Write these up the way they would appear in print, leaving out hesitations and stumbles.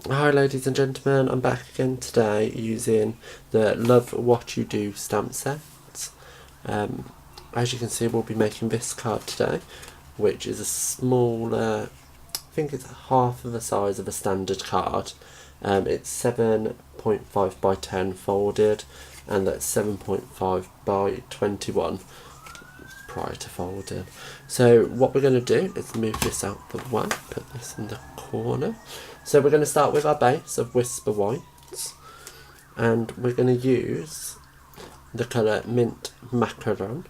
Hi ladies and gentlemen, I'm back again today using the Love What You Do stamp set. As you can see, we'll be making this card today, which is a smaller, I think it's half of the size of a standard card. It's 7.5 by 10 folded, and that's 7.5 by 21 prior to folding. So what we're going to do is move this out the way, put this in the corner. So we're going to start with our base of Whisper Whites, and we're going to use the colour Mint Macaron,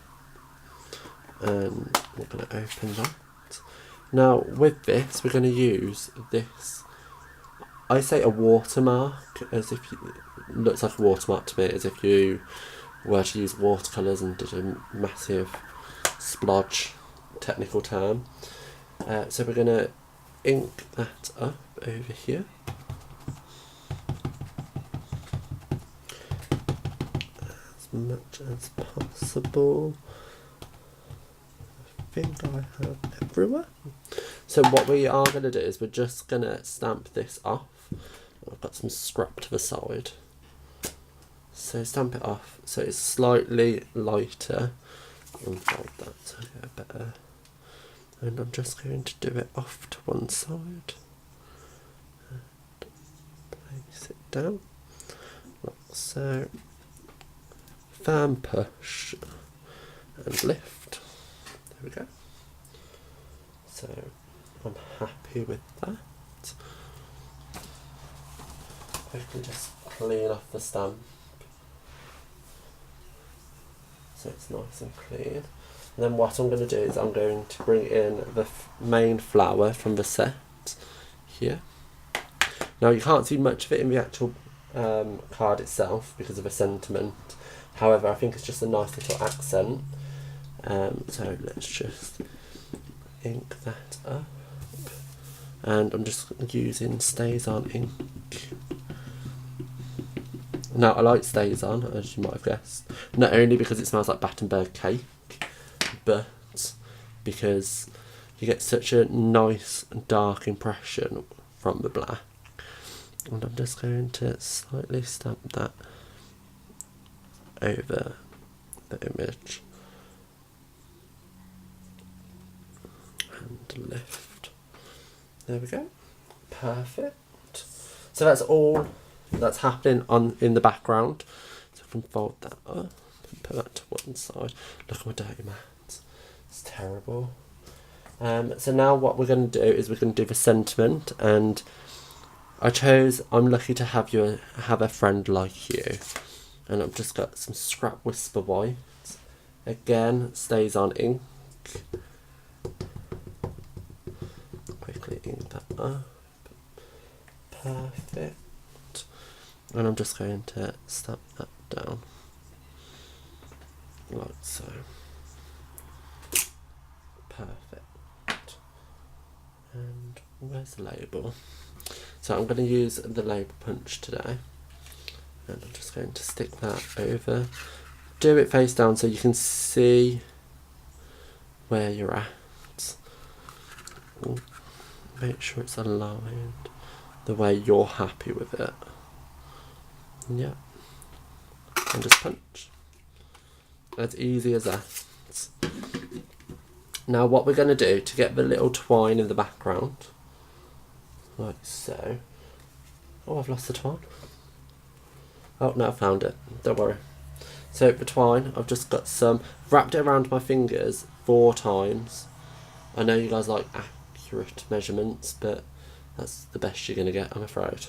and we're going to open that. Now with this we're going to use this, I say a watermark, as if it looks like a watermark to me, as if you were to use watercolours and did a massive splodge, technical term. So we're going to ink that up over here. As much as possible. I think I have everywhere. So what we are going to do is we're just going to stamp this off. I've got some scrap to the side. So stamp it off so it's slightly lighter. Unfold that so I get a better. And I'm just going to do it off to one side. And place it down. Like so. Firm push and lift. There we go. So I'm happy with that. I can just clean off the stamp so it's nice and clean. And then what I'm going to do is I'm going to bring in the main flower from the set here. Now you can't see much of it in the actual card itself because of the sentiment. However, I think it's just a nice little accent. So let's just ink that up. And I'm just using Stazon ink. Now I like Stazon, as you might have guessed, not only because it smells like Battenberg cake, but because you get such a nice dark impression from the black. And I'm just going to slightly stamp that over the image and lift. There we go. Perfect. So that's all that's happening in the background. So I can fold that up and put that to one side. Look at my dirty mat. It's terrible. So now what we're going to do is we're going to do the sentiment, and I'm lucky to have a friend like you. And I've just got some scrap Whisper White. Again, Stazon ink. Quickly ink that up. Perfect. And I'm just going to stamp that down. Like so. Perfect. And where's the label? So I'm going to use the label punch today. And I'm just going to stick that over. Do it face down so you can see where you're at. Make sure it's aligned the way you're happy with it. Yeah. And just punch. As easy as that. Now what we're going to do to get the little twine in the background, like so. Oh, I've lost the twine. Oh no, I found it, don't worry. So the twine, I've just got some, wrapped it around my fingers 4 times. I know you guys like accurate measurements, but that's the best you're going to get, I'm afraid.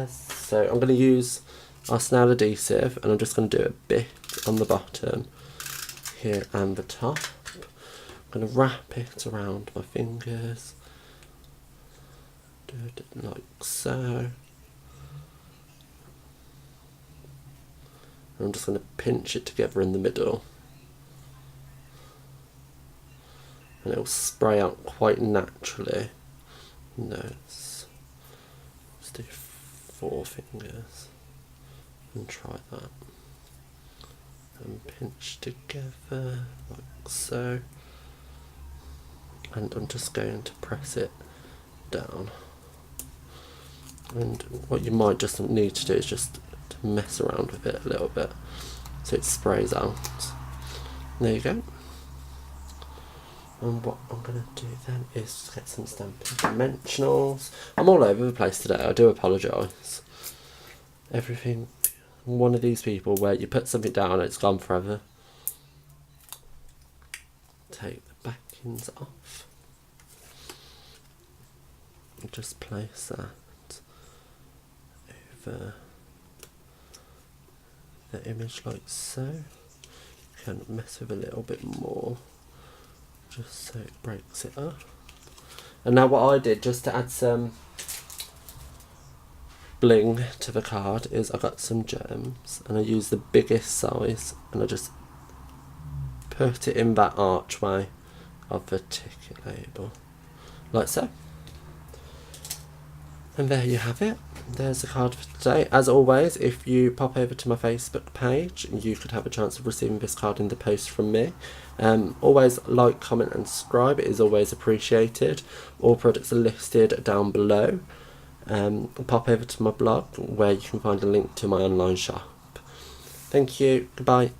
So I'm going to use our snail adhesive, and I'm just going to do a bit on the bottom here and the top. I'm going to wrap it around my fingers. Do it like so. I'm just going to pinch it together in the middle, and it will spray out quite naturally. Let's do 4 fingers and try that, and pinch together like so, and I'm just going to press it down. And what you might just need to do is just to mess around with it a little bit so it sprays out. There you go. And what I'm going to do then is get some Stampin' Dimensionals. I'm all over the place today, I do apologise. Everything, one of these people where you put something down and it's gone forever. Take the backings off. And just place that over the image like so. You can mess with a little bit more, just so it breaks it up. And now what I did, just to add some bling to the card, is I got some gems and I used the biggest size and I just put it in that archway of the ticket label, like so. And there you have it. There's the card for today. As always, if you pop over to my Facebook page, you could have a chance of receiving this card in the post from me. Always like, comment and subscribe. It is always appreciated. All products are listed down below. Pop over to my blog where you can find a link to my online shop. Thank you. Goodbye.